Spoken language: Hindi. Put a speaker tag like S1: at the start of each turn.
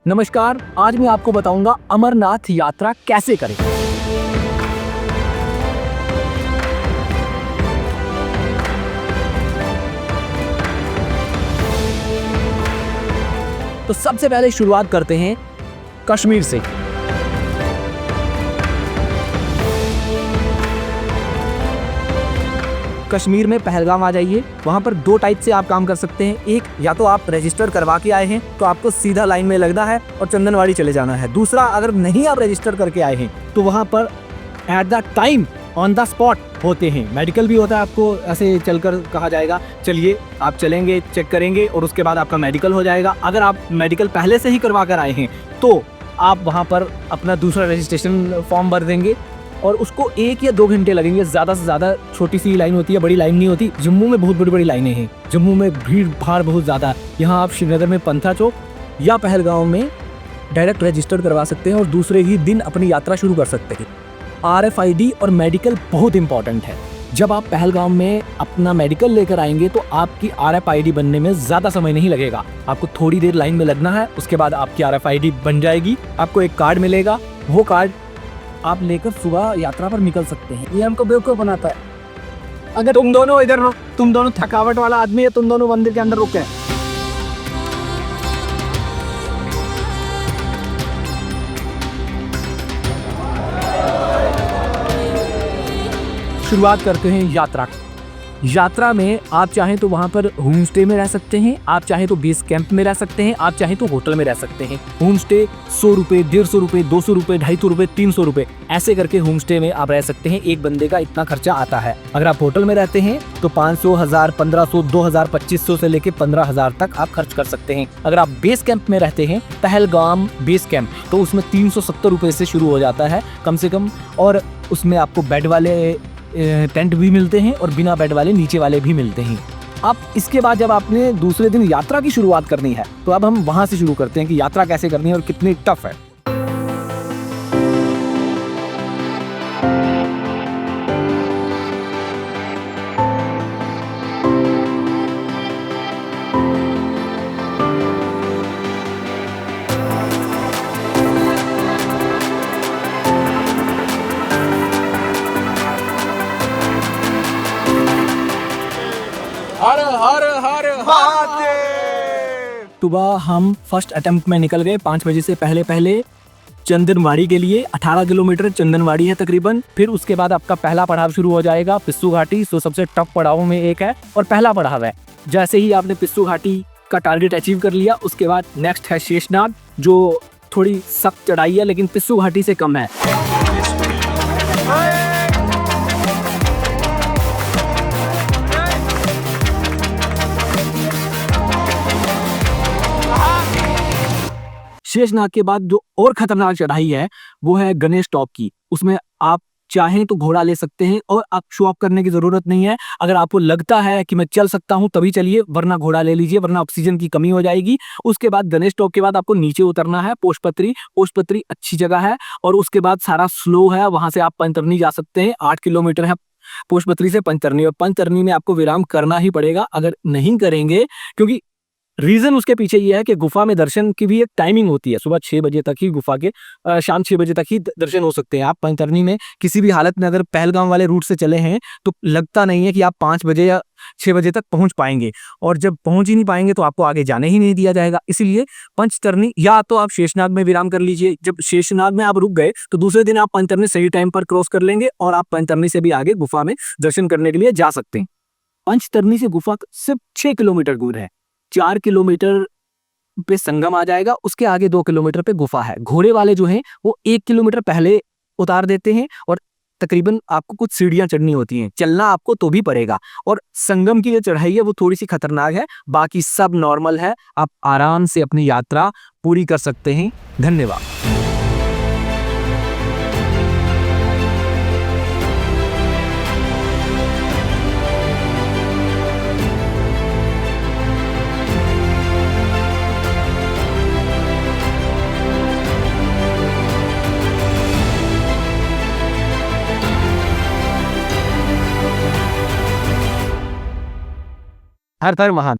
S1: नमस्कार, आज मैं आपको बताऊंगा अमरनाथ यात्रा कैसे करें। तो सबसे पहले शुरुआत करते हैं कश्मीर से। कश्मीर में पहलगाम आ जाइए। वहाँ पर दो टाइप से आप काम कर सकते हैं। एक, या तो आप रजिस्टर करवा के आए हैं तो आपको सीधा लाइन में लगना है और चंदनवाड़ी चले जाना है। दूसरा, अगर नहीं आप रजिस्टर करके आए हैं तो वहाँ पर at the time on the spot होते हैं। मेडिकल भी होता है, आपको ऐसे चलकर कहा जाएगा चलिए, आप चलेंगे, चेक करेंगे और उसके बाद आपका मेडिकल हो जाएगा। अगर आप मेडिकल पहले से ही करवा कर आए हैं तो आप वहाँ पर अपना दूसरा रजिस्ट्रेशन फॉर्म भर देंगे और उसको 1 या 2 घंटे लगेंगे। ज़्यादा से ज़्यादा छोटी सी लाइन होती है, बड़ी लाइन नहीं होती। जम्मू में बहुत बड़ी बड़ी लाइनें हैं। जम्मू में भीड़ भाड़ बहुत ज़्यादा। यहाँ आप श्रीनगर में पंथा चौक या पहलगाम में डायरेक्ट रजिस्टर करवा सकते हैं और दूसरे ही दिन अपनी यात्रा शुरू कर सकते हैं। RFID और मेडिकल बहुत इंपॉर्टेंट है। जब आप पहलगाम में अपना मेडिकल लेकर आएंगे तो आपकी RFID बनने में ज़्यादा समय नहीं लगेगा। आपको थोड़ी देर लाइन में लगना है, उसके बाद आपकी RFID बन जाएगी। आपको एक कार्ड मिलेगा, वो कार्ड आप लेकर सुबह यात्रा पर निकल सकते हैं। ये हमको बेवकूफ़ बनाता है। अगर तुम दोनों इधर रुक, तुम दोनों थकावट वाला आदमी है, तुम दोनों मंदिर के अंदर रुक गए। शुरुआत करते हैं यात्रा। यात्रा में आप चाहें तो वहाँ पर होम स्टे में रह सकते हैं, आप चाहें तो बेस कैंप में रह सकते हैं, आप चाहें तो होटल में रह सकते हैं। होम स्टे 100 रुपये, 150 रुपये, 200 रुपये, 250 रुपये, 300 रुपये, ऐसे करके होम स्टे में आप रह सकते हैं। एक बंदे का इतना खर्चा आता है। अगर आप होटल में रहते हैं तो 500, 1000, 1500, 2000, 2500 से लेके 15,000 तक आप खर्च कर सकते हैं। अगर आप बेस कैंप में रहते हैं, पहलगाम बेस कैंप, तो उसमें 370 रुपये से शुरू हो जाता है कम से कम। और उसमें आपको बेड वाले टेंट भी मिलते हैं और बिना बेड वाले नीचे वाले भी मिलते हैं। अब इसके बाद जब आपने दूसरे दिन यात्रा की शुरुआत करनी है तो अब हम वहां से शुरू करते हैं कि यात्रा कैसे करनी है और कितनी टफ है।
S2: हर हर हर महादेव।
S1: सुबह हम फर्स्ट अटेम्प्ट में निकल गए 5 बजे से पहले चंदनवाड़ी के लिए। 18 किलोमीटर चंदनवाड़ी है तकरीबन। फिर उसके बाद आपका पहला पड़ाव शुरू हो जाएगा, पिस्सू घाटी। तो सबसे टफ पड़ावों में एक है और पहला पड़ाव है। जैसे ही आपने पिस्सू घाटी का टारगेट अचीव कर लिया, उसके बाद नेक्स्ट है शेषनाग, जो थोड़ी सख्त चढ़ाई है लेकिन पिस्सू घाटी से कम है। शेषनाग के बाद जो और खतरनाक चढ़ाई है वो है गणेश टॉप की। उसमें आप चाहें तो घोड़ा ले सकते हैं और आप शो ऑफ करने की जरूरत नहीं है। अगर आपको लगता है कि मैं चल सकता हूं तभी चलिए, वरना घोड़ा ले लीजिए, वरना ऑक्सीजन की कमी हो जाएगी। उसके बाद गणेश टॉप के बाद आपको नीचे उतरना है। पोस्टपत्री अच्छी जगह है और उसके बाद सारा स्लो है। वहां से आप पंचतरनी जा सकते हैं। 8 किलोमीटर है पोस्टपत्री से पंचतरनी, और पंचतरनी में आपको विराम करना ही पड़ेगा। अगर नहीं करेंगे, क्योंकि रीजन उसके पीछे ये है कि गुफा में दर्शन की भी एक टाइमिंग होती है। सुबह 6 बजे तक ही गुफा के, शाम 6 बजे तक ही दर्शन हो सकते हैं। आप पंचतरनी में किसी भी हालत में अगर पहलगाम वाले रूट से चले हैं तो लगता नहीं है कि आप 5 बजे या 6 बजे तक पहुंच पाएंगे, और जब पहुंच ही नहीं पाएंगे तो आपको आगे जाने ही नहीं दिया जाएगा। इसीलिए पंचतरनी, या तो आप शेषनाग में विराम कर लीजिए। जब शेषनाग में आप रुक गए तो दूसरे दिन आप पंचतरनी सही टाइम पर क्रॉस कर लेंगे और आप पंचतरनी से भी आगे गुफा में दर्शन करने के लिए जा सकते हैं। पंचतरनी से गुफा सिर्फ 6 किलोमीटर दूर है। 4 किलोमीटर पे संगम आ जाएगा, उसके आगे 2 किलोमीटर पे गुफा है। घोड़े वाले जो हैं वो 1 किलोमीटर पहले उतार देते हैं और तकरीबन आपको कुछ सीढ़ियां चढ़नी होती हैं। चलना आपको तो भी पड़ेगा। और संगम की जो चढ़ाई है वो थोड़ी सी खतरनाक है, बाकी सब नॉर्मल है। आप आराम से अपनी यात्रा पूरी कर सकते हैं। धन्यवाद। हर हर महान।